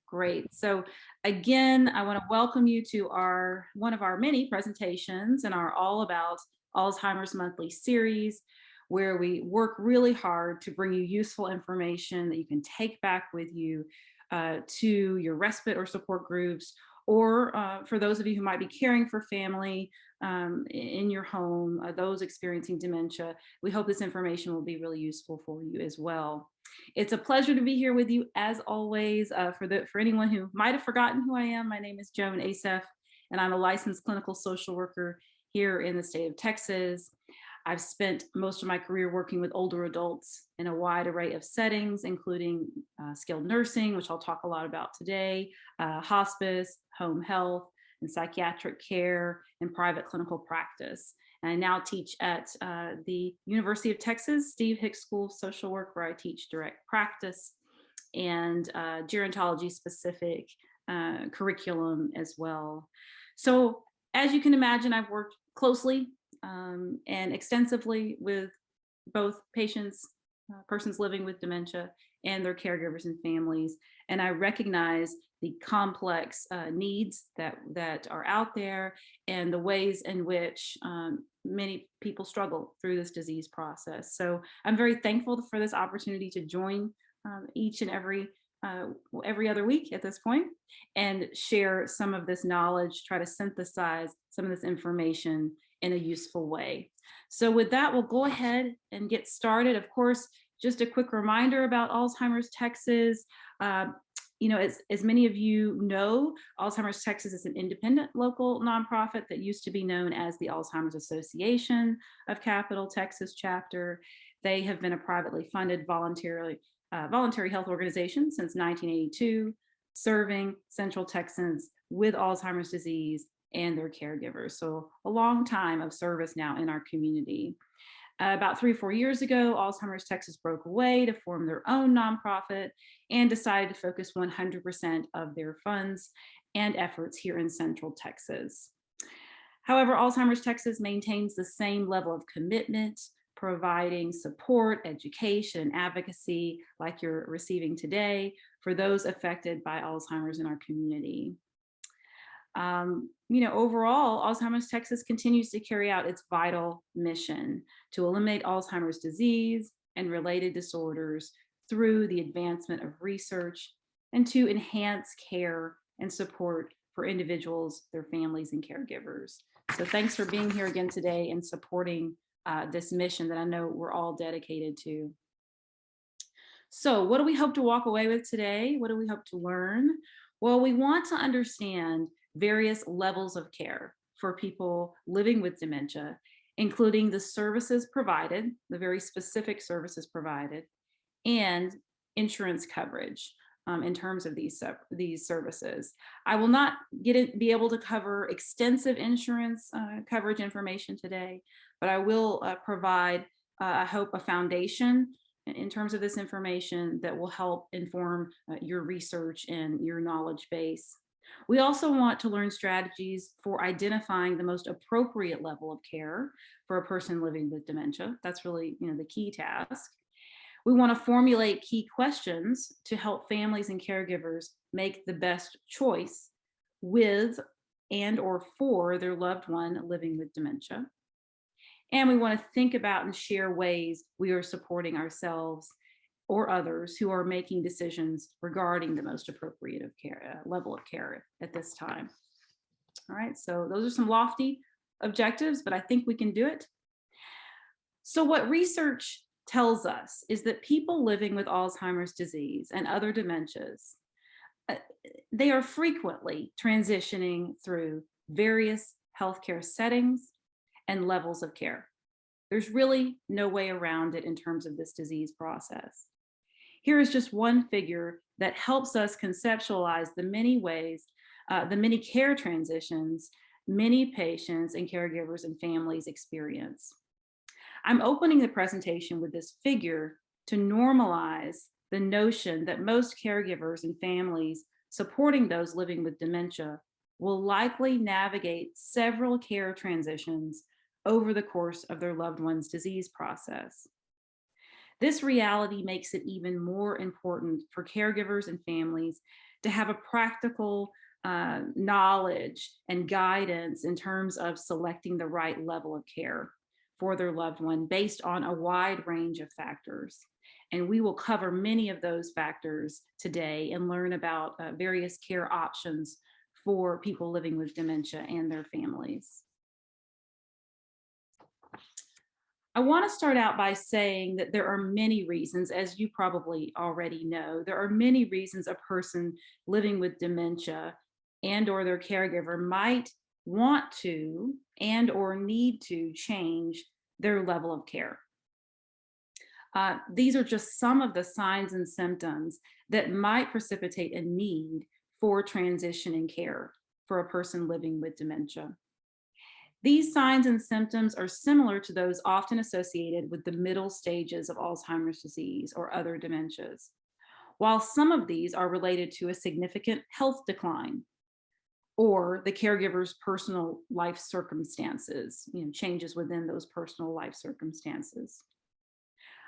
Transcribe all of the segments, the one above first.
Great. So again, I want to welcome you to one of our many presentations in our All About Alzheimer's monthly series, where we work really hard to bring you useful information that you can take back with you to your respite or support groups, or for those of you who might be caring for family in your home, those experiencing dementia. We hope this information will be really useful for you as well. It's a pleasure to be here with you as always. For anyone who might have forgotten who I am, my name is Joan Asseff, and I'm a licensed clinical social worker here in the state of Texas. I've spent most of my career working with older adults in a wide array of settings, including skilled nursing, which I'll talk a lot about today, hospice, home health, and psychiatric care, and private clinical practice. And I now teach at the University of Texas Steve Hicks School of Social Work, where I teach direct practice and gerontology specific curriculum as well. So as you can imagine, I've worked closely and extensively with both patients, persons living with dementia, and their caregivers and families. And I recognize the complex needs that are out there and the ways in which many people struggle through this disease process. So I'm very thankful for this opportunity to join each and every other week at this point and share some of this knowledge, try to synthesize some of this information in a useful way. So with that, we'll go ahead and get started. Of course, just a quick reminder about Alzheimer's Texas. As many of you know, Alzheimer's Texas is an independent local nonprofit that used to be known as the Alzheimer's Association of Capital Texas Chapter. They have been a privately funded voluntary health organization since 1982, serving Central Texans with Alzheimer's disease and their caregivers. So a long time of service now in our community. About 3 or 4 years ago, Alzheimer's Texas broke away to form their own nonprofit and decided to focus 100% of their funds and efforts here in Central Texas. However, Alzheimer's Texas maintains the same level of commitment, providing support, education, and advocacy like you're receiving today for those affected by Alzheimer's in our community. Overall, Alzheimer's Texas continues to carry out its vital mission to eliminate Alzheimer's disease and related disorders through the advancement of research and to enhance care and support for individuals, their families, and caregivers. So thanks for being here again today and supporting this mission that I know we're all dedicated to. So what do we hope to walk away with today? What do we hope to learn? Well, we want to understand various levels of care for people living with dementia, including the services provided, the very specific services provided, and insurance coverage in terms of these services. I will not be able to cover extensive insurance coverage information today, but I will provide, I hope, a foundation in terms of this information that will help inform your research and your knowledge base. We also want to learn strategies for identifying the most appropriate level of care for a person living with dementia. That's really, the key task. We want to formulate key questions to help families and caregivers make the best choice with and or for their loved one living with dementia. And we want to think about and share ways we are supporting ourselves or others who are making decisions regarding the most appropriate of care, level of care at this time. All right, so those are some lofty objectives, but I think we can do it. So what research tells us is that people living with Alzheimer's disease and other dementias, they are frequently transitioning through various healthcare settings and levels of care. There's really no way around it in terms of this disease process. Here is just one figure that helps us conceptualize the many ways, the many care transitions many patients and caregivers and families experience. I'm opening the presentation with this figure to normalize the notion that most caregivers and families supporting those living with dementia will likely navigate several care transitions over the course of their loved one's disease process. This reality makes it even more important for caregivers and families to have a practical knowledge and guidance in terms of selecting the right level of care for their loved one based on a wide range of factors. And we will cover many of those factors today and learn about various care options for people living with dementia and their families. I want to start out by saying that there are many reasons, as you probably already know, there are many reasons a person living with dementia and or their caregiver might want to and or need to change their level of care. These are just some of the signs and symptoms that might precipitate a need for transition in care for a person living with dementia. These signs and symptoms are similar to those often associated with the middle stages of Alzheimer's disease or other dementias, while some of these are related to a significant health decline or the caregiver's personal life circumstances, changes within those personal life circumstances.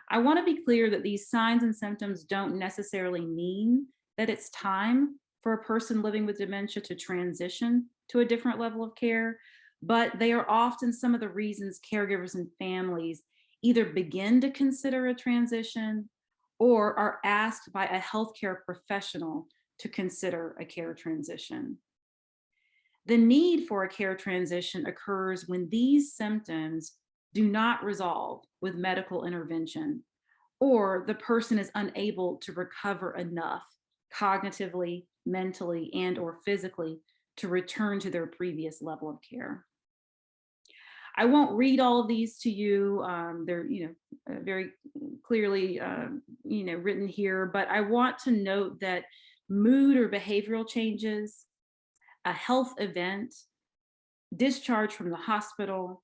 I want to be clear that these signs and symptoms don't necessarily mean that it's time for a person living with dementia to transition to a different level of care, but they are often some of the reasons caregivers and families either begin to consider a transition or are asked by a healthcare professional to consider a care transition. The need for a care transition occurs when these symptoms do not resolve with medical intervention, or the person is unable to recover enough cognitively, mentally, and or physically to return to their previous level of care. I won't read all of these to you. They're very clearly written here, but I want to note that mood or behavioral changes, a health event, discharge from the hospital,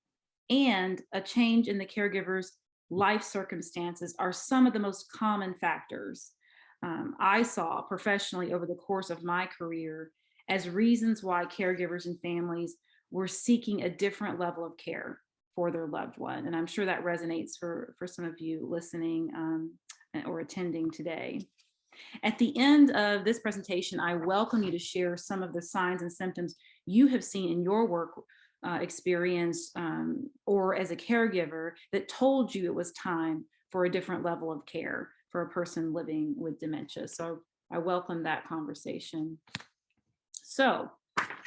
and a change in the caregiver's life circumstances are some of the most common factors I saw professionally over the course of my career as reasons why caregivers and families were seeking a different level of care for their loved one. And I'm sure that resonates for some of you listening or attending today. At the end of this presentation, I welcome you to share some of the signs and symptoms you have seen in your work experience or as a caregiver that told you it was time for a different level of care for a person living with dementia. So I welcome that conversation. So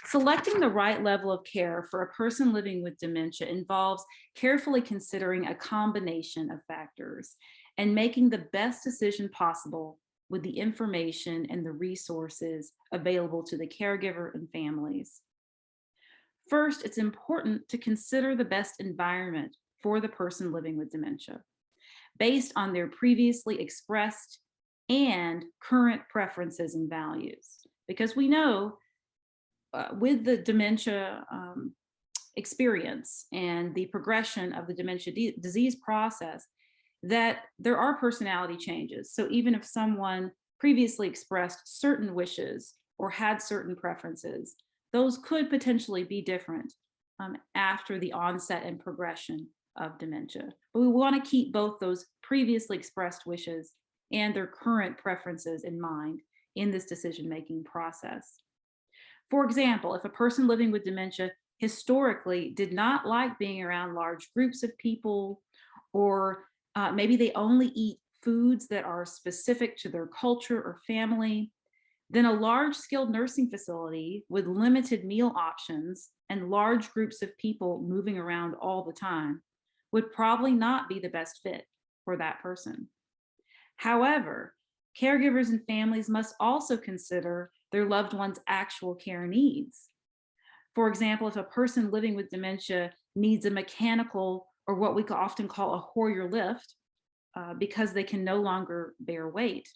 selecting the right level of care for a person living with dementia involves carefully considering a combination of factors and making the best decision possible with the information and the resources available to the caregiver and families. First, it's important to consider the best environment for the person living with dementia, based on their previously expressed and current preferences and values. Because we know with the dementia experience and the progression of the dementia disease process, that there are personality changes. So even if someone previously expressed certain wishes or had certain preferences, those could potentially be different after the onset and progression of dementia. But we want to keep both those previously expressed wishes and their current preferences in mind in this decision-making process. For example, if a person living with dementia historically did not like being around large groups of people, or maybe they only eat foods that are specific to their culture or family, then a large skilled nursing facility with limited meal options and large groups of people moving around all the time would probably not be the best fit for that person. However, caregivers and families must also consider their loved one's actual care needs. For example, if a person living with dementia needs a mechanical or what we often call a Hoyer lift because they can no longer bear weight,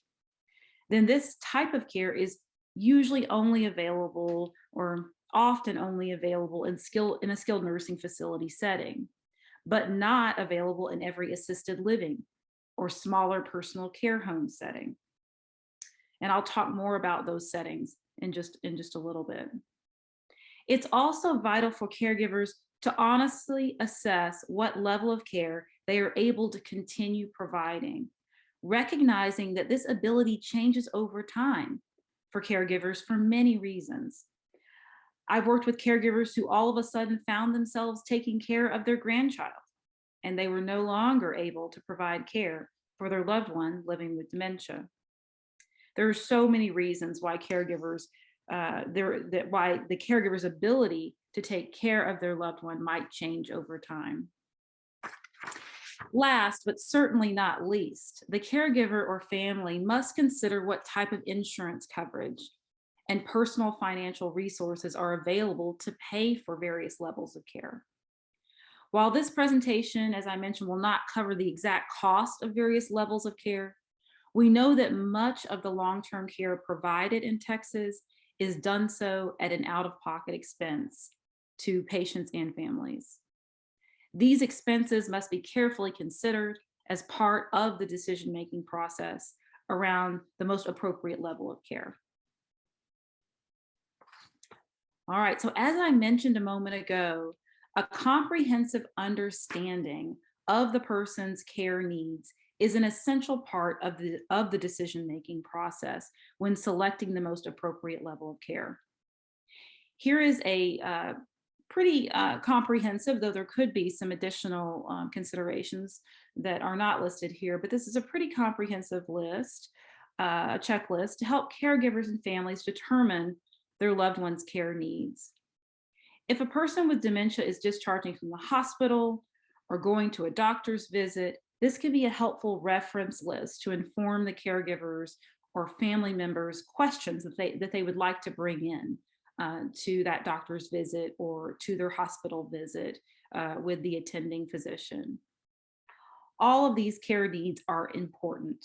then this type of care is usually only available or often only available in a skilled nursing facility setting, but not available in every assisted living or smaller personal care home setting. And I'll talk more about those settings in just a little bit. It's also vital for caregivers to honestly assess what level of care they are able to continue providing, recognizing that this ability changes over time for caregivers for many reasons. I've worked with caregivers who all of a sudden found themselves taking care of their grandchild, and they were no longer able to provide care for their loved one living with dementia. There are so many reasons why why the caregiver's ability to take care of their loved one might change over time. Last, but certainly not least, the caregiver or family must consider what type of insurance coverage and personal financial resources are available to pay for various levels of care. While this presentation, as I mentioned, will not cover the exact cost of various levels of care, we know that much of the long-term care provided in Texas is done so at an out-of-pocket expense to patients and families. These expenses must be carefully considered as part of the decision-making process around the most appropriate level of care. All right, so as I mentioned a moment ago, a comprehensive understanding of the person's care needs is an essential part of the decision-making process when selecting the most appropriate level of care. Here is a pretty comprehensive, though there could be some additional considerations that are not listed here, but this is a pretty comprehensive list, a checklist to help caregivers and families determine their loved one's care needs. If a person with dementia is discharging from the hospital or going to a doctor's visit, this can be a helpful reference list to inform the caregivers or family members questions that they would like to bring in to that doctor's visit or to their hospital visit with the attending physician. All of these care needs are important,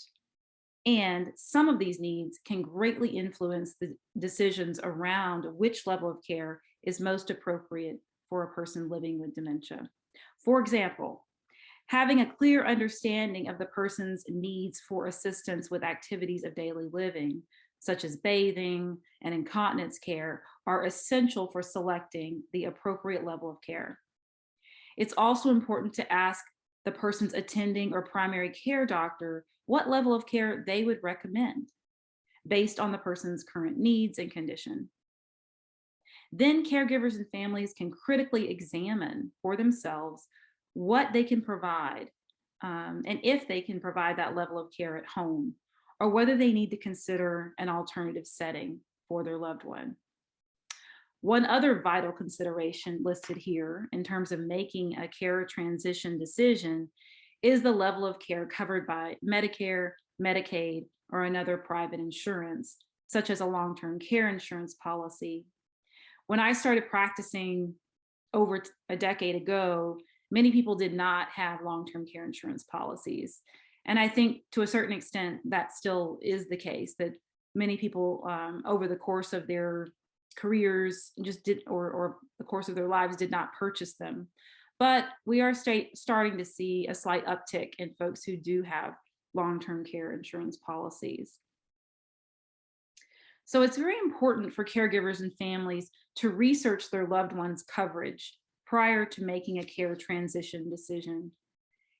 and some of these needs can greatly influence the decisions around which level of care is most appropriate for a person living with dementia. For example, having a clear understanding of the person's needs for assistance with activities of daily living, such as bathing and incontinence care, are essential for selecting the appropriate level of care. It's also important to ask the person's attending or primary care doctor what level of care they would recommend based on the person's current needs and condition. Then caregivers and families can critically examine for themselves what they can provide and if they can provide that level of care at home, or whether they need to consider an alternative setting for their loved one. One other vital consideration listed here in terms of making a care transition decision is the level of care covered by Medicare, Medicaid, or another private insurance, such as a long-term care insurance policy. When I started practicing over a decade ago, many people did not have long-term care insurance policies. And I think to a certain extent that still is the case, that many people over the course of their careers just did, or the course of their lives did not purchase them. But we are starting to see a slight uptick in folks who do have long-term care insurance policies. So it's very important for caregivers and families to research their loved one's coverage prior to making a care transition decision.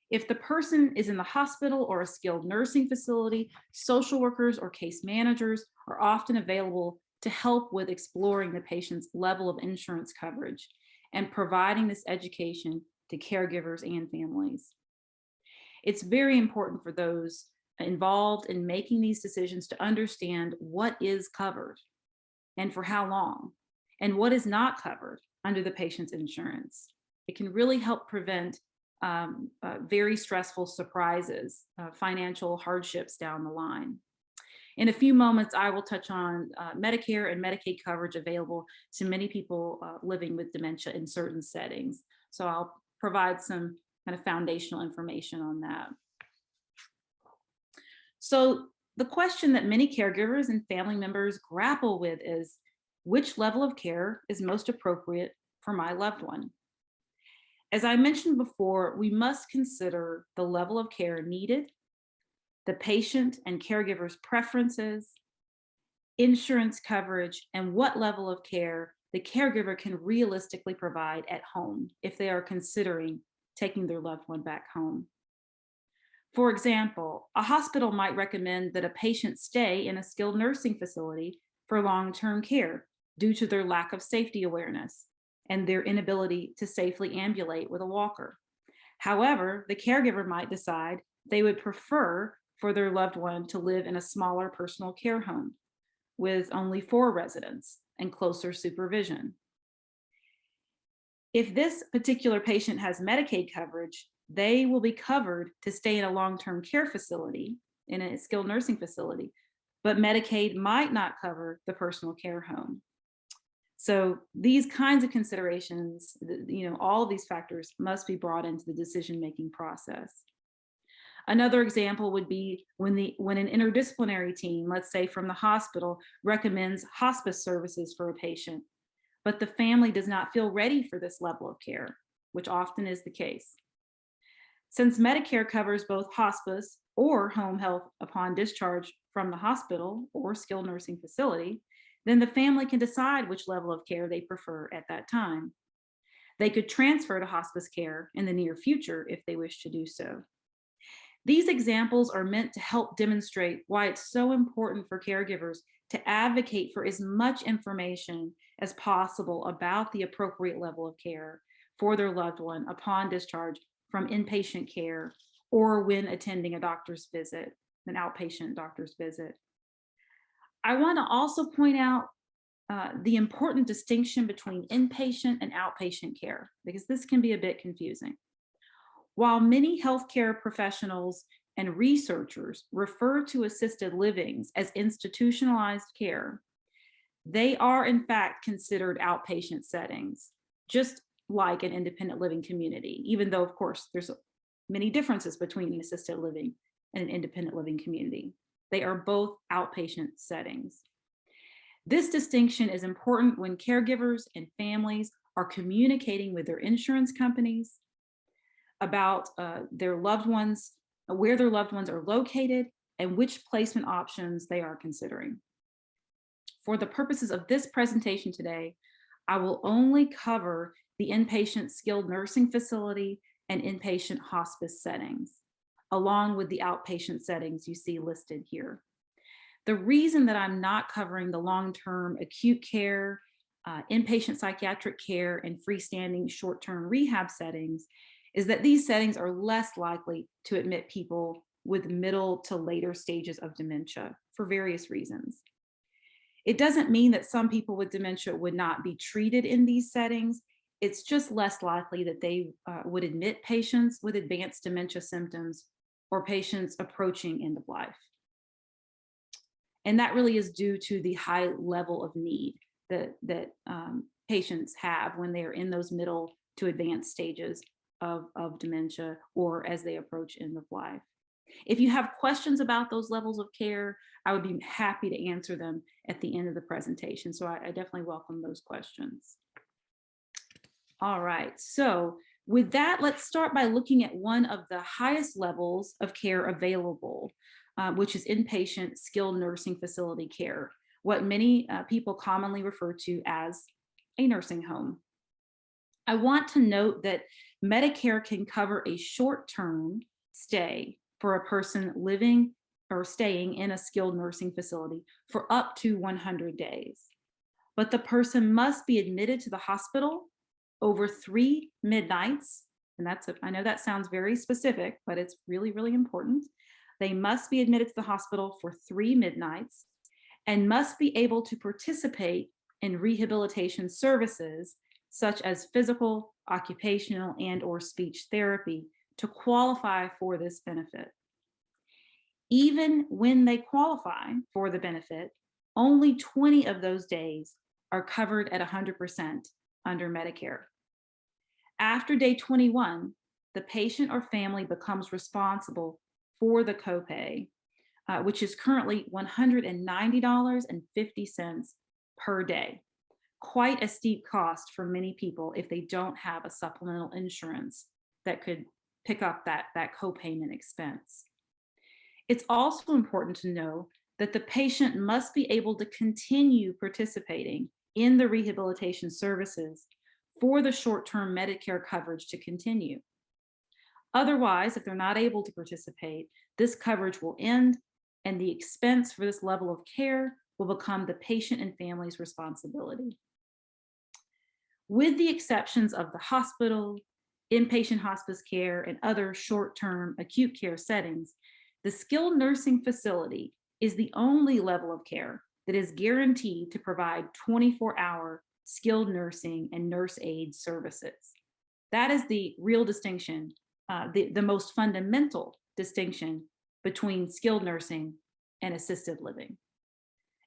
If the person is in the hospital or a skilled nursing facility, social workers or case managers are often available to help with exploring the patient's level of insurance coverage and providing this education to caregivers and families. It's very important for those involved in making these decisions to understand what is covered and for how long, and what is not covered under the patient's insurance. It can really help prevent very stressful surprises, financial hardships down the line. In a few moments, I will touch on Medicare and Medicaid coverage available to many people living with dementia in certain settings. So I'll provide some kind of foundational information on that. So the question that many caregivers and family members grapple with is, which level of care is most appropriate for my loved one? As I mentioned before, we must consider the level of care needed, the patient and caregiver's preferences, insurance coverage, and what level of care the caregiver can realistically provide at home if they are considering taking their loved one back home. For example, a hospital might recommend that a patient stay in a skilled nursing facility for long-term care due to their lack of safety awareness and their inability to safely ambulate with a walker. However, the caregiver might decide they would prefer for their loved one to live in a smaller personal care home with only 4 residents and closer supervision. If this particular patient has Medicaid coverage, they will be covered to stay in a long-term care facility, in a skilled nursing facility, but Medicaid might not cover the personal care home. So these kinds of considerations, all of these factors must be brought into the decision-making process. Another example would be when an interdisciplinary team, let's say from the hospital, recommends hospice services for a patient, but the family does not feel ready for this level of care, which often is the case. Since Medicare covers both hospice or home health upon discharge from the hospital or skilled nursing facility, then the family can decide which level of care they prefer at that time. They could transfer to hospice care in the near future if they wish to do so. These examples are meant to help demonstrate why it's so important for caregivers to advocate for as much information as possible about the appropriate level of care for their loved one upon discharge from inpatient care or when attending a doctor's visit, an outpatient doctor's visit. I want to also point out the important distinction between inpatient and outpatient care, because this can be a bit confusing. While many healthcare professionals and researchers refer to assisted livings as institutionalized care, they are in fact considered outpatient settings, just like an independent living community, even though, of course, there's many differences between an assisted living and an independent living community. They are both outpatient settings. This distinction is important when caregivers and families are communicating with their insurance companies about their loved ones, where their loved ones are located, and which placement options they are considering. For the purposes of this presentation today, I will only cover the inpatient skilled nursing facility and inpatient hospice settings, along with the outpatient settings you see listed here. The reason that I'm not covering the long-term acute care, inpatient psychiatric care, and freestanding short-term rehab settings is that these settings are less likely to admit people with middle to later stages of dementia for various reasons. It doesn't mean that some people with dementia would not be treated in these settings. It's just less likely that they would admit patients with advanced dementia symptoms or patients approaching end of life. And that really is due to the high level of need that patients have when they're in those middle to advanced stages of dementia or as they approach end of life. If you have questions about those levels of care, I would be happy to answer them at the end of the presentation. So I definitely welcome those questions. All right, so with that, let's start by looking at one of the highest levels of care available, which is inpatient skilled nursing facility care, what many people commonly refer to as a nursing home. I want to note that Medicare can cover a short-term stay for a person living or staying in a skilled nursing facility for up to 100 days. But the person must be admitted to the hospital over 3 midnights. And I know that sounds very specific, but it's really, really important. They must be admitted to the hospital for 3 midnights and must be able to participate in rehabilitation services such as physical, occupational, and/or speech therapy to qualify for this benefit. Even when they qualify for the benefit, only 20 of those days are covered at 100% under Medicare. After day 21, the patient or family becomes responsible for the copay, which is currently $190.50 per day. Quite a steep cost for many people if they don't have a supplemental insurance that could pick up that copayment expense. It's also important to know that the patient must be able to continue participating in the rehabilitation services for the short-term Medicare coverage to continue. Otherwise, if they're not able to participate, this coverage will end and the expense for this level of care will become the patient and family's responsibility. With the exceptions of the hospital, inpatient hospice care, and other short-term acute care settings, the skilled nursing facility is the only level of care that is guaranteed to provide 24-hour skilled nursing and nurse aid services. That is the real distinction, the most fundamental distinction between skilled nursing and assisted living.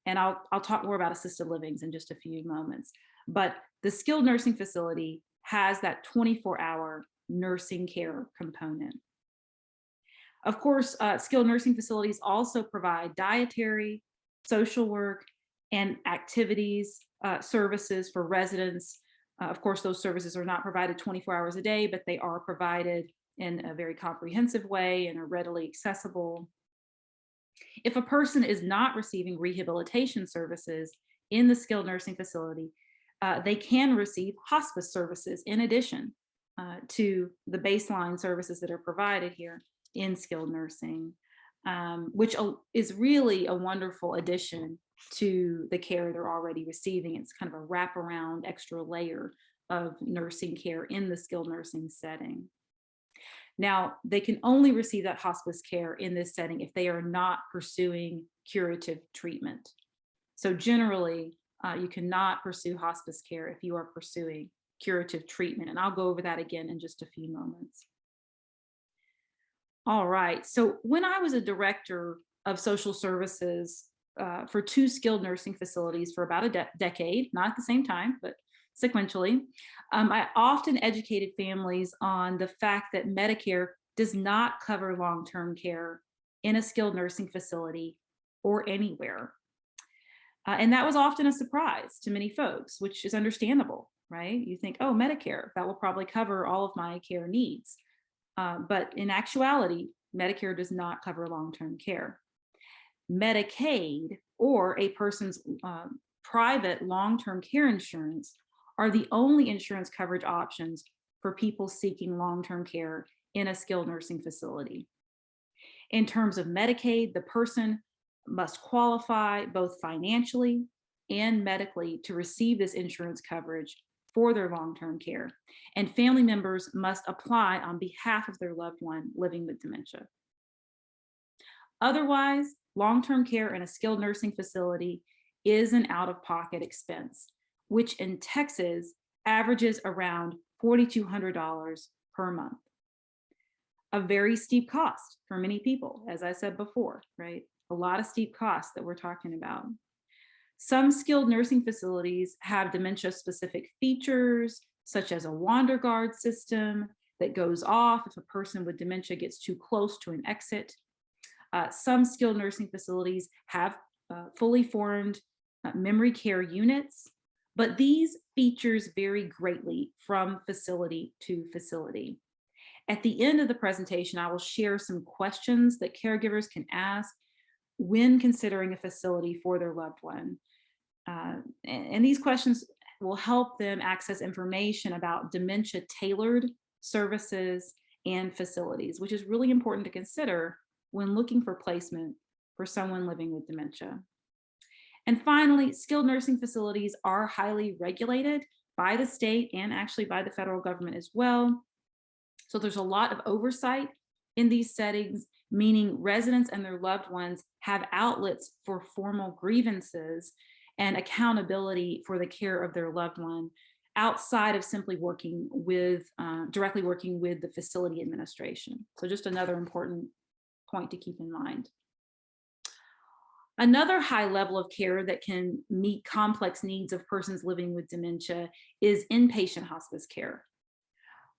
And I'll talk more about assisted livings in just a few moments. But the skilled nursing facility has that 24-hour nursing care component. Of course, skilled nursing facilities also provide dietary, social work, and activities services for residents. Of course, those services are not provided 24 hours a day, but they are provided in a very comprehensive way and are readily accessible. If a person is not receiving rehabilitation services in the skilled nursing facility, they can receive hospice services in addition to the baseline services that are provided here in skilled nursing, which is really a wonderful addition to the care they're already receiving. It's kind of a wraparound extra layer of nursing care in the skilled nursing setting. Now, they can only receive that hospice care in this setting if they are not pursuing curative treatment. So generally, you cannot pursue hospice care if you are pursuing curative treatment. And I'll go over that again in just a few moments. All right, so when I was a director of social services for 2 skilled nursing facilities for about a decade, not at the same time, but sequentially, I often educated families on the fact that Medicare does not cover long-term care in a skilled nursing facility or anywhere. And that was often a surprise to many folks, which is understandable, right? You think, oh, Medicare, that will probably cover all of my care needs. But in actuality, Medicare does not cover long-term care. Medicaid or a person's private long-term care insurance are the only insurance coverage options for people seeking long-term care in a skilled nursing facility. In terms of Medicaid, the person must qualify both financially and medically to receive this insurance coverage for their long-term care, and family members must apply on behalf of their loved one living with dementia. Otherwise, long-term care in a skilled nursing facility is an out-of-pocket expense, which in Texas averages around $4,200 per month. A very steep cost for many people, as I said before, right? A lot of steep costs that we're talking about. Some skilled nursing facilities have dementia-specific features, such as a wander guard system that goes off if a person with dementia gets too close to an exit. Some skilled nursing facilities have fully formed memory care units, but these features vary greatly from facility to facility. At the end of the presentation, I will share some questions that caregivers can ask when considering a facility for their loved one. And these questions will help them access information about dementia-tailored services and facilities, which is really important to consider when looking for placement for someone living with dementia. And finally, skilled nursing facilities are highly regulated by the state and actually by the federal government as well. So there's a lot of oversight in these settings, meaning residents and their loved ones have outlets for formal grievances and accountability for the care of their loved one outside of simply working with, directly working with the facility administration. So just another important point to keep in mind. Another high level of care that can meet complex needs of persons living with dementia is inpatient hospice care.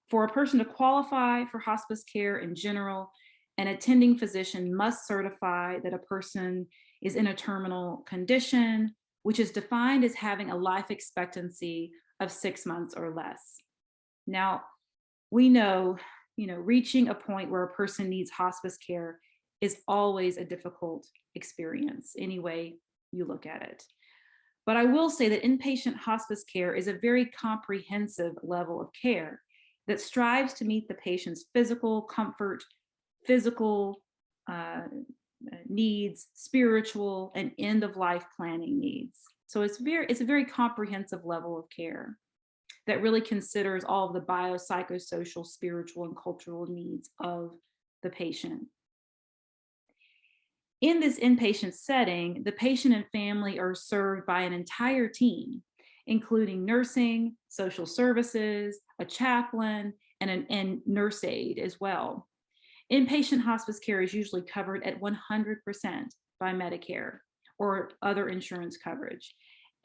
For a person to qualify for hospice care in general, an attending physician must certify that a person is in a terminal condition, which is defined as having a life expectancy of 6 months or less. Now, we know, reaching a point where a person needs hospice care is always a difficult experience, any way you look at it. But I will say that inpatient hospice care is a very comprehensive level of care. that strives to meet the patient's physical comfort, physical needs, spiritual, and end of life planning needs. So it's a very comprehensive level of care that really considers all of the biopsychosocial, spiritual, and cultural needs of the patient. In this inpatient setting, the patient and family are served by an entire team, including nursing, social services, a chaplain, and nurse aide as well. Inpatient hospice care is usually covered at 100% by Medicare or other insurance coverage,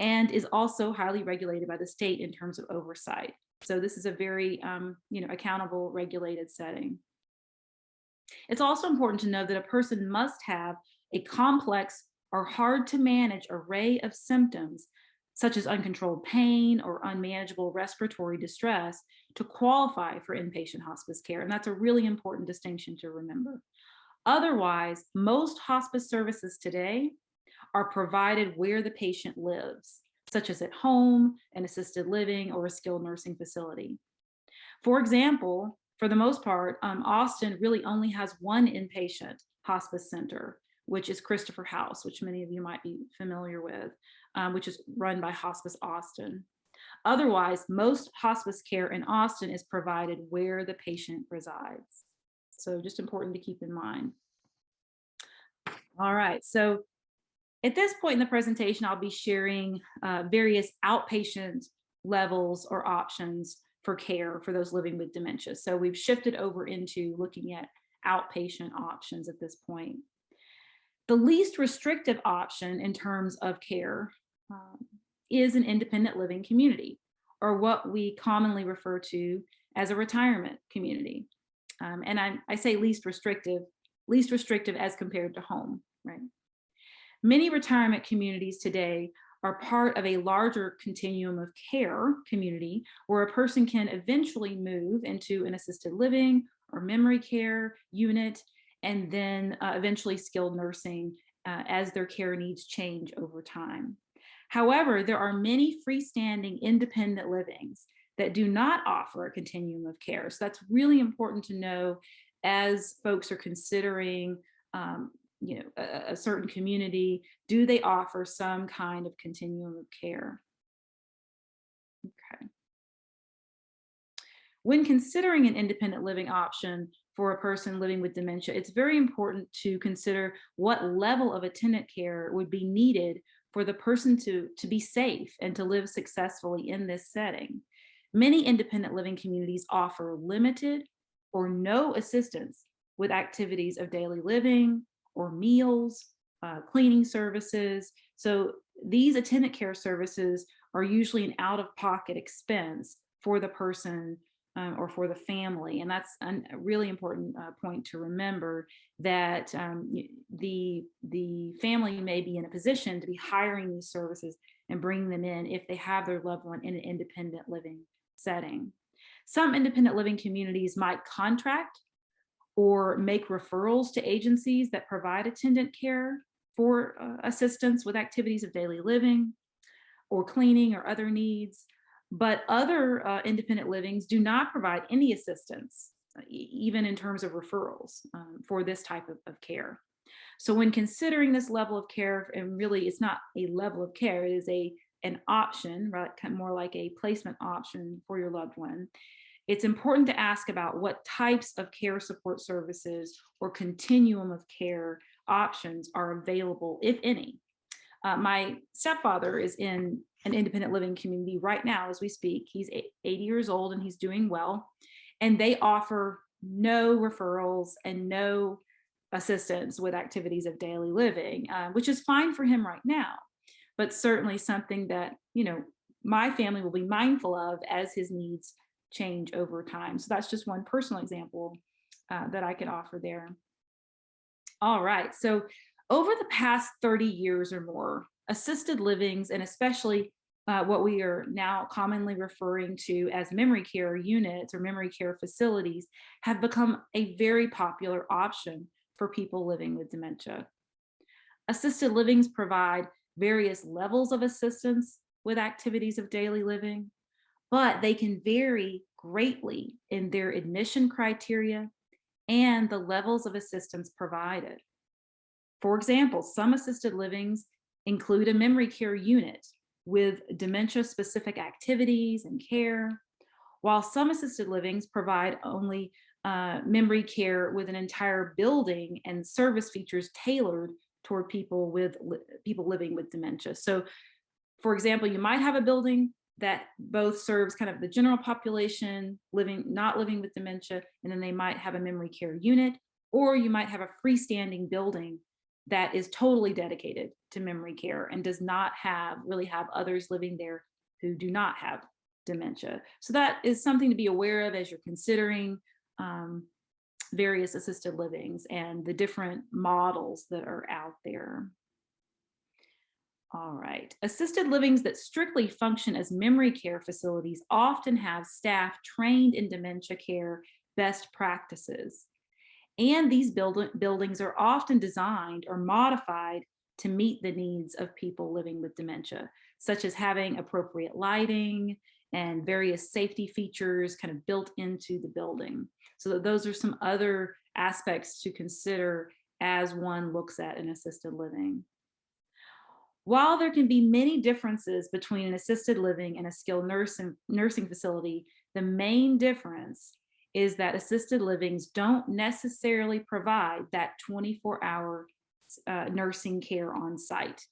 and is also highly regulated by the state in terms of oversight. So this is a very accountable, regulated setting. It's also important to know that a person must have a complex or hard to manage array of symptoms, such as uncontrolled pain or unmanageable respiratory distress, to qualify for inpatient hospice care. And that's a really important distinction to remember. Otherwise, most hospice services today are provided where the patient lives, such as at home, an assisted living, or a skilled nursing facility. For example, for the most part, Austin really only has one inpatient hospice center, which is Christopher House, which many of you might be familiar with, which is run by Hospice Austin. Otherwise, most hospice care in Austin is provided where the patient resides. So just important to keep in mind. All right, so at this point in the presentation, I'll be sharing various outpatient levels or options for care for those living with dementia. So we've shifted over into looking at outpatient options at this point. The least restrictive option in terms of care is an independent living community, or what we commonly refer to as a retirement community. And I say least restrictive as compared to home, right? Many retirement communities today are part of a larger continuum of care community where a person can eventually move into an assisted living or memory care unit, and then eventually skilled nursing as their care needs change over time. However, there are many freestanding independent livings that do not offer a continuum of care. So that's really important to know as folks are considering a certain community. Do they offer some kind of continuum of care? Okay. When considering an independent living option for a person living with dementia, it's very important to consider what level of attendant care would be needed for the person to be safe and to live successfully in this setting. Many independent living communities offer limited or no assistance with activities of daily living or meals, cleaning services. So these attendant care services are usually an out-of-pocket expense for the person or for the family. And that's a really important point to remember, that the family may be in a position to be hiring these services and bringing them in if they have their loved one in an independent living setting. Some independent living communities might contract or make referrals to agencies that provide attendant care for assistance with activities of daily living or cleaning or other needs. But other independent livings do not provide any assistance, even in terms of referrals for this type of care. So when considering this level of care, and really it's not a level of care, it is an option, right? Kind of more like a placement option for your loved one. It's important to ask about what types of care support services or continuum of care options are available, if any. My stepfather is in an independent living community right now as we speak. He's 80 years old and he's doing well. And they offer no referrals and no assistance with activities of daily living, which is fine for him right now, but certainly something that, my family will be mindful of as his needs change over time. So that's just one personal example that I could offer there. All right, so over the past 30 years or more, assisted livings, and especially what we are now commonly referring to as memory care units or memory care facilities, have become a very popular option for people living with dementia. Assisted livings provide various levels of assistance with activities of daily living. but they can vary greatly in their admission criteria and the levels of assistance provided. For example, some assisted livings include a memory care unit with dementia-specific activities and care, while some assisted livings provide only memory care with an entire building and service features tailored toward people living with dementia. So, for example, you might have a building that both serves kind of the general population not living with dementia, and then they might have a memory care unit, or you might have a freestanding building that is totally dedicated to memory care and does not really have others living there who do not have dementia. So that is something to be aware of as you're considering various assisted livings and the different models that are out there. All right. Assisted livings that strictly function as memory care facilities often have staff trained in dementia care best practices. And these buildings are often designed or modified to meet the needs of people living with dementia, such as having appropriate lighting and various safety features kind of built into the building. So those are some other aspects to consider as one looks at an assisted living. While there can be many differences between an assisted living and a skilled nursing facility, the main difference is that assisted livings don't necessarily provide that 24-hour nursing care on site.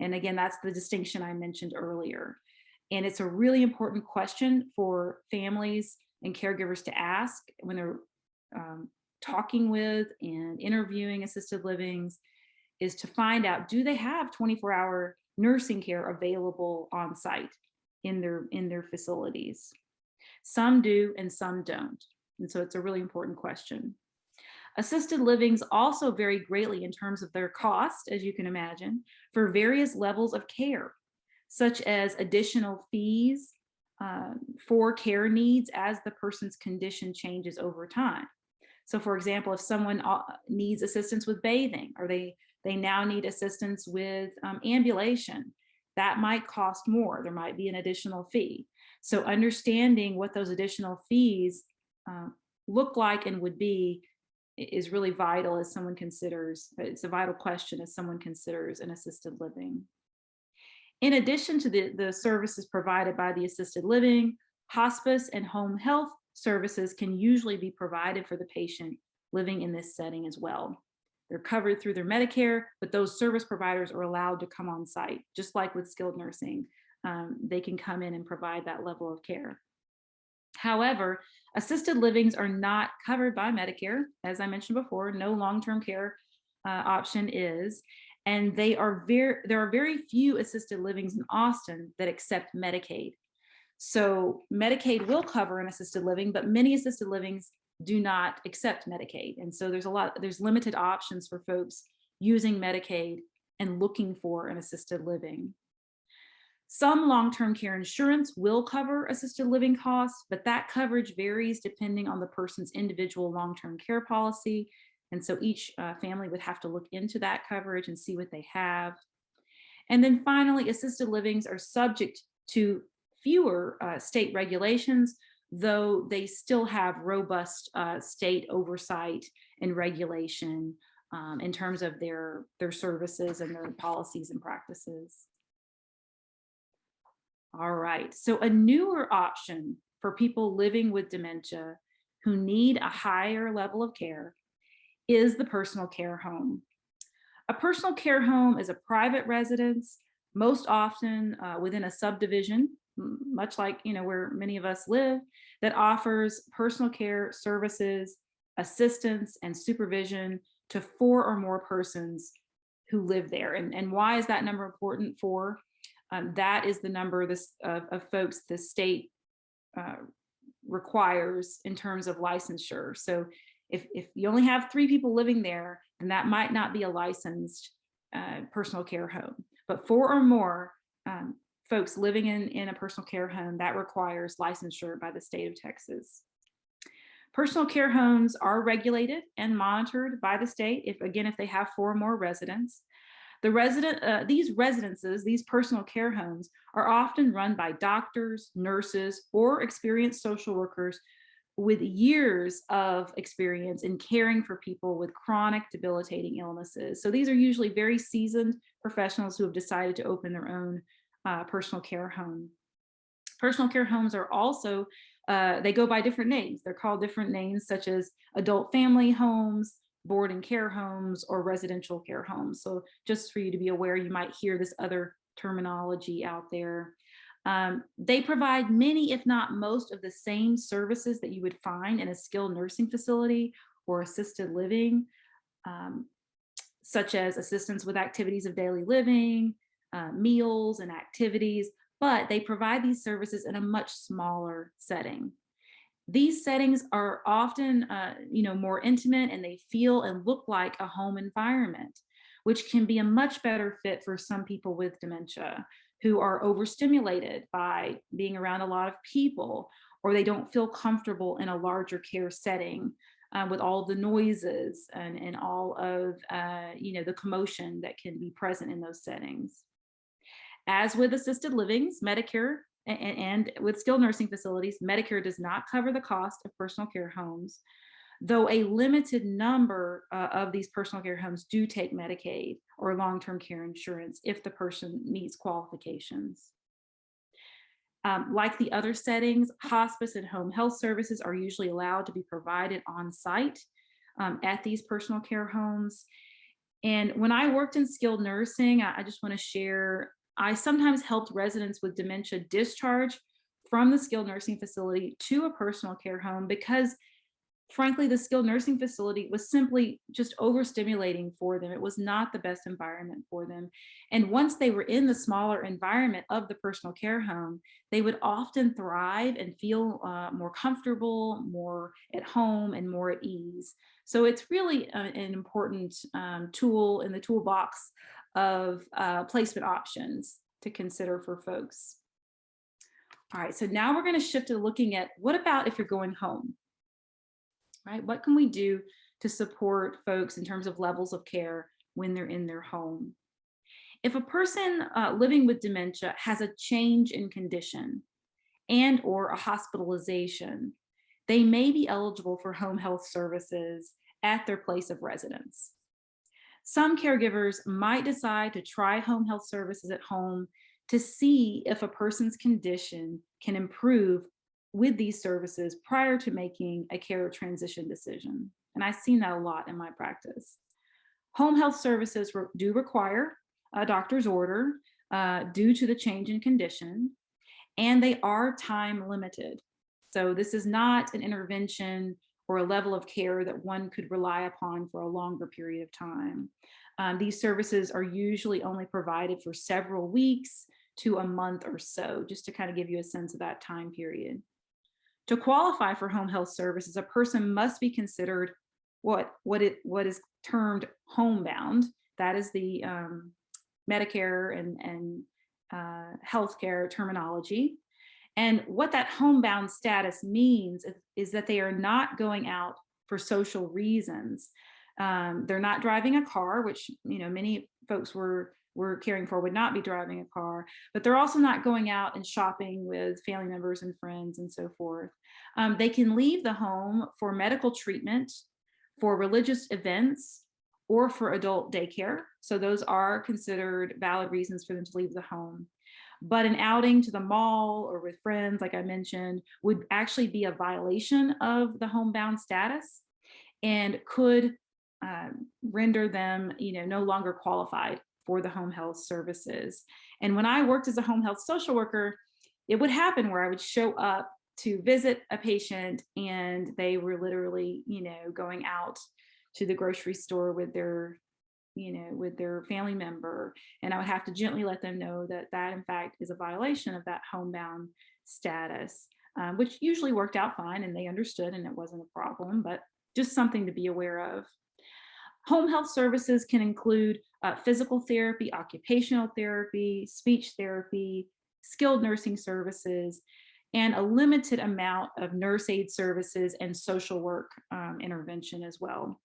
And again, that's the distinction I mentioned earlier. And it's a really important question for families and caregivers to ask when they're talking with and interviewing assisted livings, is to find out, do they have 24-hour nursing care available on site in their facilities? Some do and some don't. And so it's a really important question. Assisted livings also vary greatly in terms of their cost, as you can imagine, for various levels of care, such as additional fees for care needs as the person's condition changes over time. So for example, if someone needs assistance with bathing, or they now need assistance with ambulation, that might cost more. There might be an additional fee. So understanding what those additional fees look like and would be is really vital as someone considers, it's a vital question as someone considers an assisted living. In addition to the services provided by the assisted living, hospice and home health services can usually be provided for the patient living in this setting as well. They're covered through their Medicare, but those service providers are allowed to come on site, just like with skilled nursing. They can come in and provide that level of care. However, assisted livings are not covered by Medicare. As I mentioned before, no long-term care option is, and there are very few assisted livings in Austin that accept Medicaid. So Medicaid will cover an assisted living, but many assisted livings do not accept Medicaid. And so there's limited options for folks using Medicaid and looking for an assisted living. Some long-term care insurance will cover assisted living costs, but that coverage varies depending on the person's individual long-term care policy. And so each family would have to look into that coverage and see what they have. And then finally, assisted livings are subject to fewer state regulations, though they still have robust state oversight and regulation in terms of their services and their policies and practices. All right, so a newer option for people living with dementia who need a higher level of care is the personal care home. A personal care home is a private residence, most often within a subdivision, much like where many of us live, that offers personal care services, assistance, and supervision to 4 or more persons who live there. And why is that number important for? That is the number of folks the state requires in terms of licensure. So if you only have 3 people living there, then that might not be a licensed personal care home. But 4 or more folks living in a personal care home, that requires licensure by the state of Texas. Personal care homes are regulated and monitored by the state if they have 4 or more residents. These residences, these personal care homes, are often run by doctors, nurses, or experienced social workers with years of experience in caring for people with chronic debilitating illnesses. So these are usually very seasoned professionals who have decided to open their own personal care home. Personal care homes are also, they go by different names. They're called different names such as adult family homes, board and care homes, or residential care homes. So just for you to be aware, you might hear this other terminology out there. They provide many, if not most, of the same services that you would find in a skilled nursing facility or assisted living, um, such as assistance with activities of daily living, meals and activities, but they provide these services in a much smaller setting. These settings are often, more intimate, and they feel and look like a home environment, which can be a much better fit for some people with dementia who are overstimulated by being around a lot of people, or they don't feel comfortable in a larger care setting with all the noises and all of the commotion that can be present in those settings. As with assisted livings, Medicare and with skilled nursing facilities, Medicare does not cover the cost of personal care homes, though a limited number of these personal care homes do take Medicaid or long-term care insurance if the person meets qualifications. Like the other settings, hospice and home health services are usually allowed to be provided on site at these personal care homes. And when I worked in skilled nursing, I just want to share, I sometimes helped residents with dementia discharge from the skilled nursing facility to a personal care home because, frankly, the skilled nursing facility was simply just overstimulating for them. It was not the best environment for them. And once they were in the smaller environment of the personal care home, they would often thrive and feel more comfortable, more at home, and more at ease. So it's really an important tool in the toolbox of placement options to consider for folks. All right, so now we're going to shift to looking at what about if you're going home, right? What can we do to support folks in terms of levels of care when they're in their home? If a person living with dementia has a change in condition and or a hospitalization, they may be eligible for home health services at their place of residence. Some caregivers might decide to try home health services at home to see if a person's condition can improve with these services prior to making a care transition decision. And I've seen that a lot in my practice. Home health services do require a doctor's order due to the change in condition, and they are time limited. So this is not an intervention or a level of care that one could rely upon for a longer period of time. These services are usually only provided for several weeks to a month or so, just to kind of give you a sense of that time period. To qualify for home health services, a person must be considered what is termed homebound. That is the Medicare and healthcare terminology. And what that homebound status means is that they are not going out for social reasons. They're not driving a car, which many folks we're caring for would not be driving a car, but they're also not going out and shopping with family members and friends and so forth. They can leave the home for medical treatment, for religious events, or for adult daycare. So those are considered valid reasons for them to leave the home. But an outing to the mall or with friends, like I mentioned, would actually be a violation of the homebound status and could render them, no longer qualified for the home health services. And when I worked as a home health social worker, it would happen where I would show up to visit a patient and they were literally, going out to the grocery store with their family member. And I would have to gently let them know that that in fact is a violation of that homebound status, which usually worked out fine and they understood and it wasn't a problem, but just something to be aware of. Home health services can include physical therapy, occupational therapy, speech therapy, skilled nursing services, and a limited amount of nurse aid services and social work intervention as well.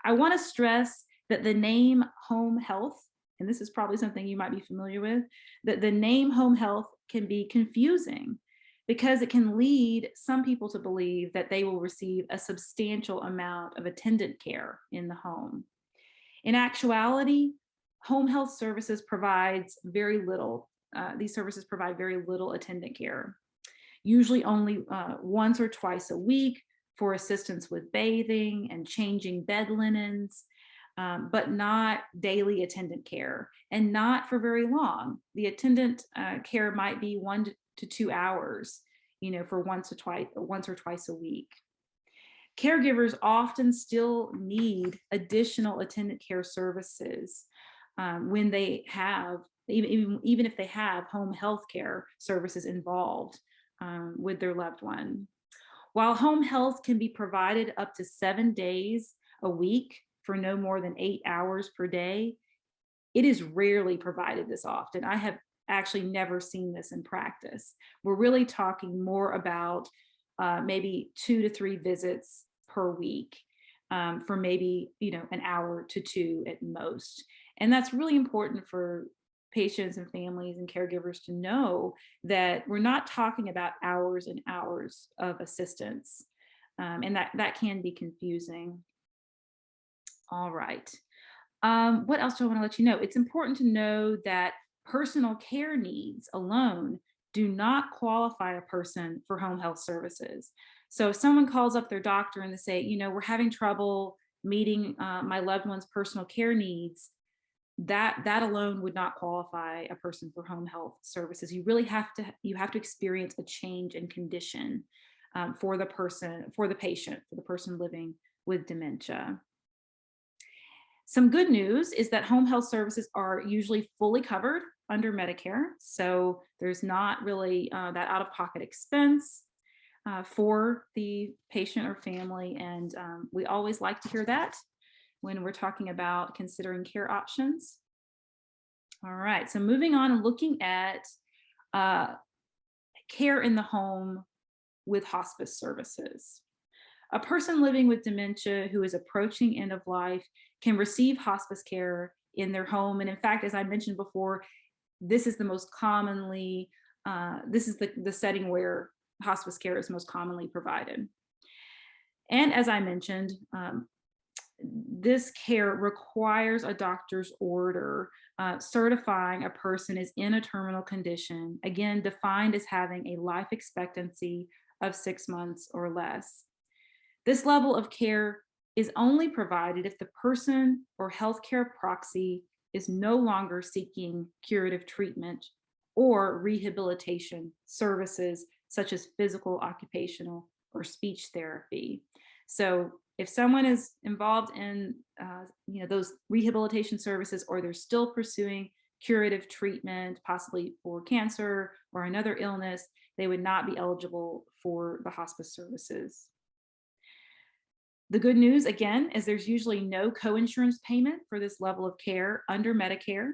I want to stress that the name home health and this is probably something you might be familiar with, that the name home health can be confusing because it can lead some people to believe that they will receive a substantial amount of attendant care in the home. In actuality, home health services provides very little. These services provide very little attendant care, usually only once or twice a week for assistance with bathing and changing bed linens, but not daily attendant care, and not for very long. The attendant care might be 1 to 2 hours, for once or twice a week. Caregivers often still need additional attendant care services when they have, even if they have home health care services involved with their loved one. While home health can be provided up to 7 days a week for no more than 8 hours per day, it is rarely provided this often. I have actually never seen this in practice. We're really talking more about maybe 2 to 3 visits per week for maybe, an hour to 2 at most. And that's really important for patients and families and caregivers to know, that we're not talking about hours and hours of assistance. And that can be confusing. All right. What else do I want to let you know? It's important to know that personal care needs alone do not qualify a person for home health services. So if someone calls up their doctor and they say, we're having trouble meeting my loved one's personal care needs, that alone would not qualify a person for home health services. You really have to experience a change in condition for the patient, for the person living with dementia. Some good news is that home health services are usually fully covered under Medicare, so there's not really that out-of-pocket expense for the patient or family, and we always like to hear that when we're talking about considering care options. All right, so moving on and looking at care in the home with hospice services. A person living with dementia who is approaching end of life can receive hospice care in their home. And in fact, as I mentioned before, this is the most commonly, this is the setting where hospice care is most commonly provided. And as I mentioned, this care requires a doctor's order certifying a person is in a terminal condition, again, defined as having a life expectancy of 6 months or less. This level of care is only provided if the person or healthcare proxy is no longer seeking curative treatment or rehabilitation services such as physical, occupational, or speech therapy. So if someone is involved in those rehabilitation services, or they're still pursuing curative treatment, possibly for cancer or another illness, they would not be eligible for the hospice services. The good news, again, is there's usually no coinsurance payment for this level of care under Medicare.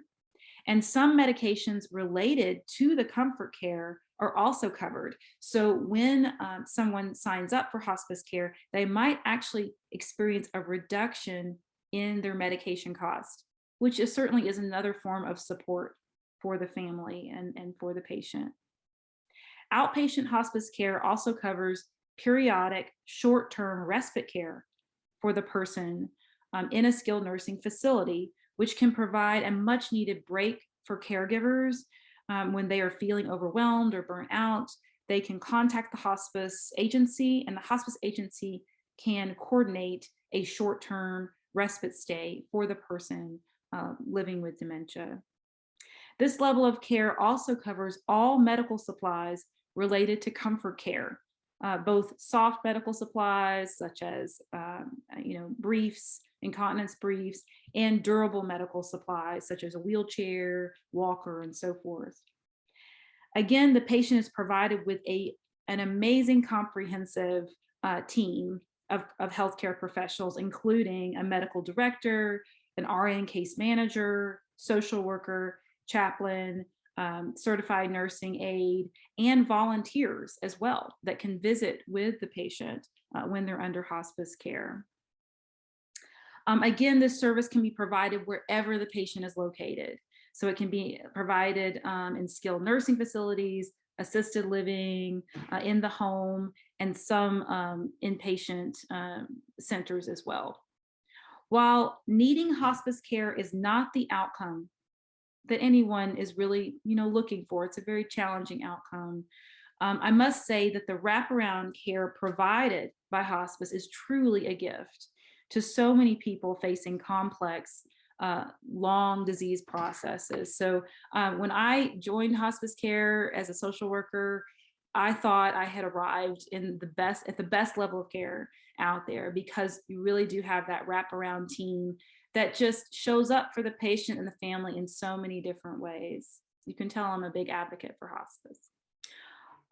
And some medications related to the comfort care are also covered. So when someone signs up for hospice care, they might actually experience a reduction in their medication cost, which certainly is another form of support for the family and for the patient. Outpatient hospice care also covers periodic short-term respite care for the person in a skilled nursing facility, which can provide a much needed break for caregivers when they are feeling overwhelmed or burnt out. They can contact the hospice agency, and the hospice agency can coordinate a short-term respite stay for the person living with dementia. This level of care also covers all medical supplies related to comfort care, both soft medical supplies such as briefs, incontinence briefs, and durable medical supplies such as a wheelchair, walker, and so forth. Again, the patient is provided with an amazing comprehensive team of healthcare professionals, including a medical director, an RN case manager, social worker, chaplain, certified nursing aide, and volunteers as well that can visit with the patient when they're under hospice care. Again, this service can be provided wherever the patient is located. So it can be provided in skilled nursing facilities, assisted living, in the home, and some inpatient centers as well. While needing hospice care is not the outcome that anyone is really, looking for, it's a very challenging outcome. I must say that the wraparound care provided by hospice is truly a gift to so many people facing complex, long disease processes. So when I joined hospice care as a social worker, I thought I had arrived at the best level of care out there, because you really do have that wraparound team that just shows up for the patient and the family in so many different ways. You can tell I'm a big advocate for hospice.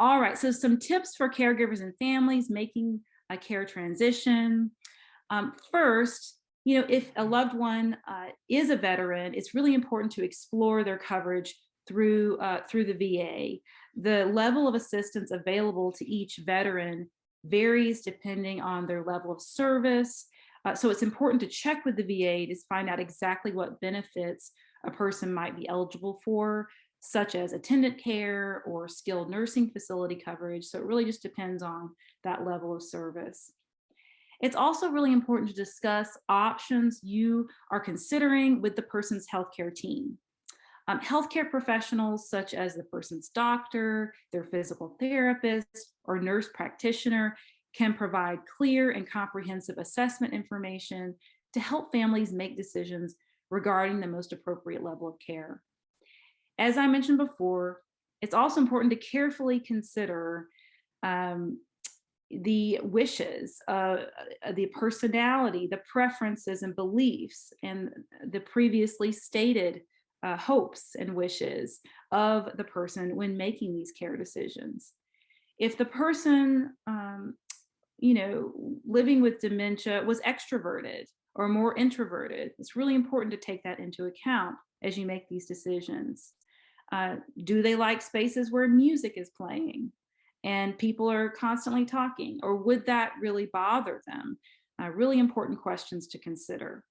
All right, so some tips for caregivers and families making a care transition. First, if a loved one is a veteran, it's really important to explore their coverage through the VA. The level of assistance available to each veteran varies depending on their level of service. So it's important to check with the VA to find out exactly what benefits a person might be eligible for, such as attendant care or skilled nursing facility coverage. So it really just depends on that level of service. It's also really important to discuss options you are considering with the person's healthcare team. Healthcare professionals, such as the person's doctor, their physical therapist, or nurse practitioner, can provide clear and comprehensive assessment information to help families make decisions regarding the most appropriate level of care. As I mentioned before, it's also important to carefully consider the wishes, the personality, the preferences and beliefs, and the previously stated hopes and wishes of the person when making these care decisions. If the person, living with dementia was extroverted or more introverted, it's really important to take that into account as you make these decisions. Do they like spaces where music is playing and people are constantly talking, or would that really bother them? Really important questions to consider.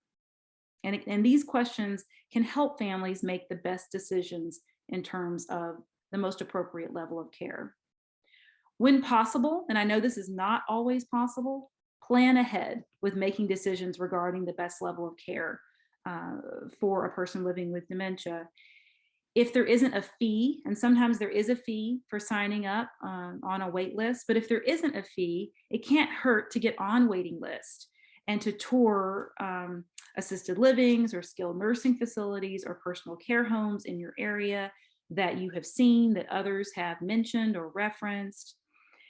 And these questions can help families make the best decisions in terms of the most appropriate level of care. When possible, and I know this is not always possible, plan ahead with making decisions regarding the best level of care for a person living with dementia. If there isn't a fee, and sometimes there is a fee for signing up on a wait list, but if there isn't a fee, it can't hurt to get on waiting list and to tour assisted livings or skilled nursing facilities or personal care homes in your area that you have seen, that others have mentioned or referenced.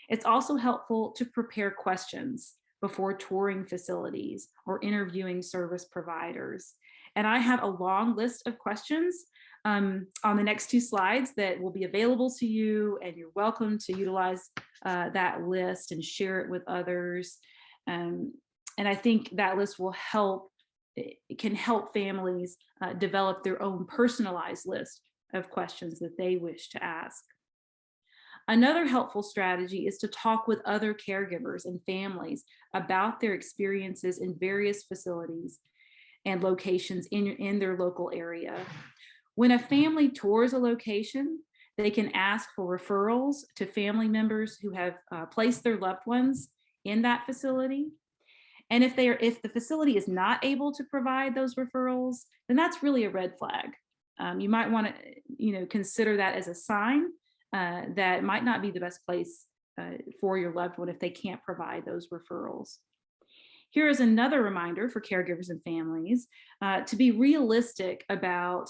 It's also helpful to prepare questions before touring facilities or interviewing service providers. And I have a long list of questions on the next two slides that will be available to you, and you're welcome to utilize that list and share it with others. And I think that list can help families develop their own personalized list of questions that they wish to ask. Another helpful strategy is to talk with other caregivers and families about their experiences in various facilities and locations in their local area. When a family tours a location, they can ask for referrals to family members who have placed their loved ones in that facility. And if the facility is not able to provide those referrals, then that's really a red flag. You might want to, consider that as a sign that might not be the best place for your loved one if they can't provide those referrals. Here is another reminder for caregivers and families to be realistic about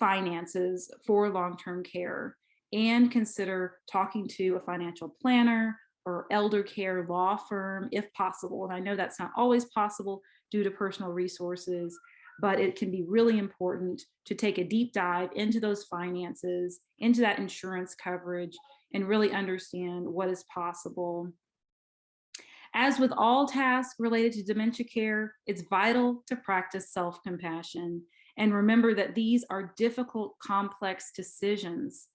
finances for long-term care, and consider talking to a financial planner or elder care law firm if possible. And I know that's not always possible due to personal resources, but it can be really important to take a deep dive into those finances, into that insurance coverage, and really understand what is possible. As with all tasks related to dementia care, it's vital to practice self-compassion and remember that these are difficult, complex decisions.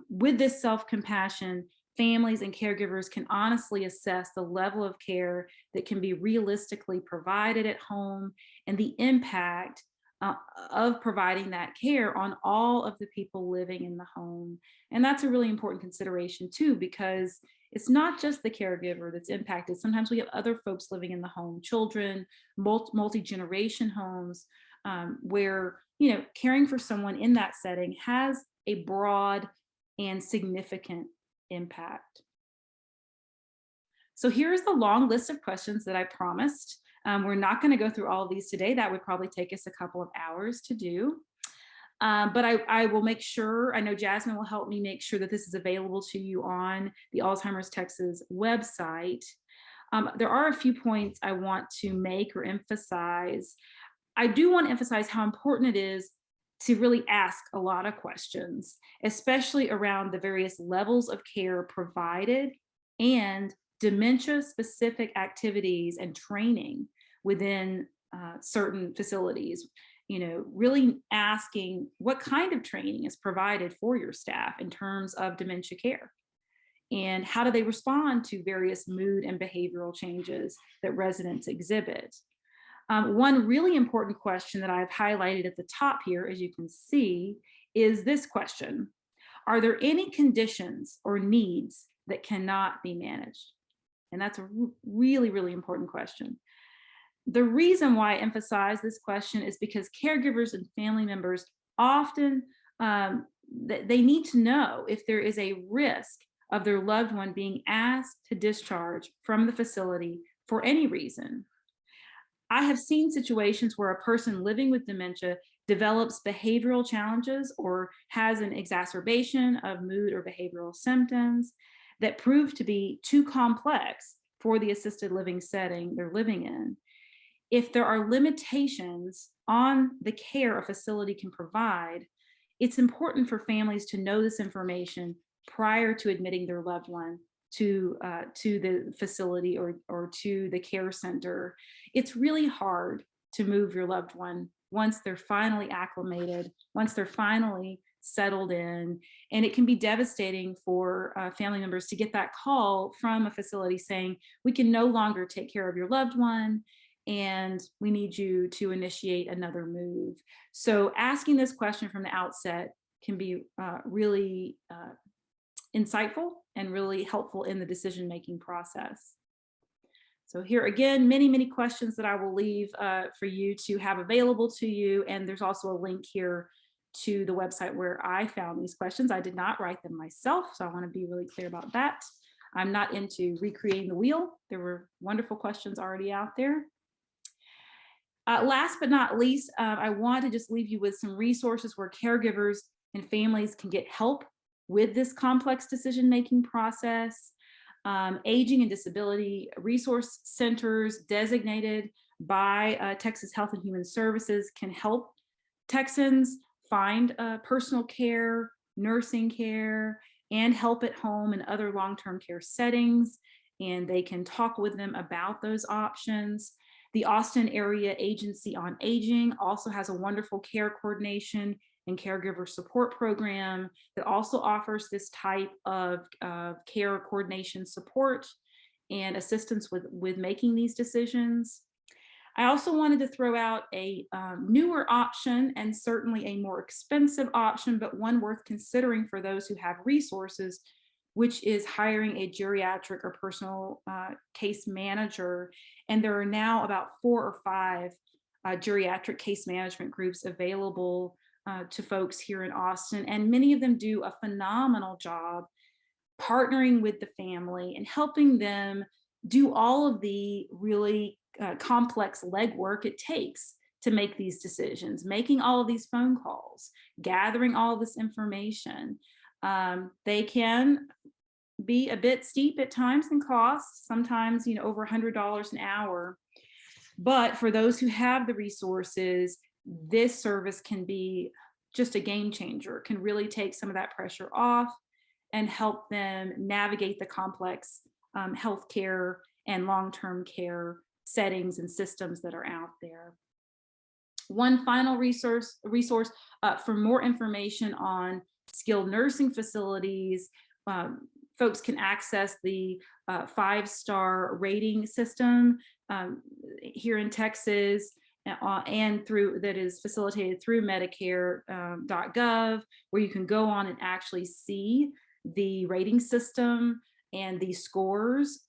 With this self-compassion, families and caregivers can honestly assess the level of care that can be realistically provided at home and the impact uh, of providing that care on all of the people living in the home. And that's a really important consideration too, because it's not just the caregiver that's impacted. Sometimes we have other folks living in the home, children, multi-generation homes, where, you know, caring for someone in that setting has a broad and significant impact. So here's the long list of questions that I promised. We're not going to go through all of these today. That would probably take us a couple of hours to do. But I will make sure, I know Jasmine will help me make sure that this is available to you on the Alzheimer's Texas website. There are a few points I want to make or emphasize. I do want to emphasize how important it is to really ask a lot of questions, especially around the various levels of care provided and dementia-specific activities and training within certain facilities. You know, really asking what kind of training is provided for your staff in terms of dementia care, and how do they respond to various mood and behavioral changes that residents exhibit. One really important question that I've highlighted at the top here, as you can see, is this question: are there any conditions or needs that cannot be managed? And that's a really, really important question. The reason why I emphasize this question is because caregivers and family members often, they need to know if there is a risk of their loved one being asked to discharge from the facility for any reason. I have seen situations where a person living with dementia develops behavioral challenges or has an exacerbation of mood or behavioral symptoms that prove to be too complex for the assisted living setting they're living in. If there are limitations on the care a facility can provide, it's important for families to know this information prior to admitting their loved one to the facility or to the care center. It's really hard to move your loved one once they're finally acclimated, once they're finally settled in. And it can be devastating for family members to get that call from a facility saying, we can no longer take care of your loved one, and we need you to initiate another move. So asking this question from the outset can be really insightful and really helpful in the decision-making process. So here again, many, many questions that I will leave for you to have available to you. And there's also a link here to the website where I found these questions. I did not write them myself, so I want to be really clear about that. I'm not into recreating the wheel. There were wonderful questions already out there. Last but not least, I want to just leave you with some resources where caregivers and families can get help with this complex decision-making process. Aging and disability resource centers designated by Texas Health and Human Services can help Texans find personal care, nursing care, and help at home and other long-term care settings, and they can talk with them about those options. The Austin Area Agency on Aging also has a wonderful care coordination and caregiver support program that also offers this type of care coordination support and assistance with making these decisions. I also wanted to throw out a newer option and certainly a more expensive option, but one worth considering for those who have resources, which is hiring a geriatric or personal case manager. And there are now about 4 or 5 geriatric case management groups available to folks here in Austin. And many of them do a phenomenal job partnering with the family and helping them do all of the really complex legwork it takes to make these decisions, making all of these phone calls, gathering all of this information. They can be a bit steep at times in costs, sometimes, you know, over $100 an hour. But for those who have the resources, this service can be just a game changer, can really take some of that pressure off and help them navigate the complex healthcare and long-term care settings and systems that are out there. One final resource for more information on skilled nursing facilities, folks can access the 5-star rating system here in Texas, and through that is facilitated through Medicare.gov, where you can go on and actually see the rating system and the scores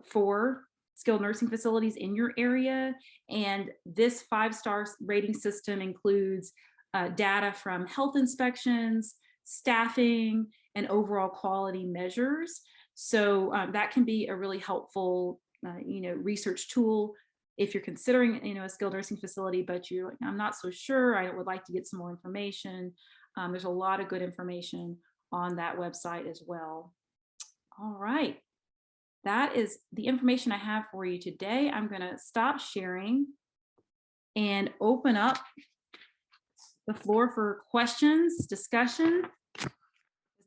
for skilled nursing facilities in your area. And this 5-star rating system includes data from health inspections, staffing, and overall quality measures. So that can be a really helpful research tool if you're considering a skilled nursing facility, but you're like, I'm not so sure, I would like to get some more information. There's a lot of good information on that website as well. All right, that is the information I have for you today. I'm going to stop sharing and open up the floor for questions, discussion.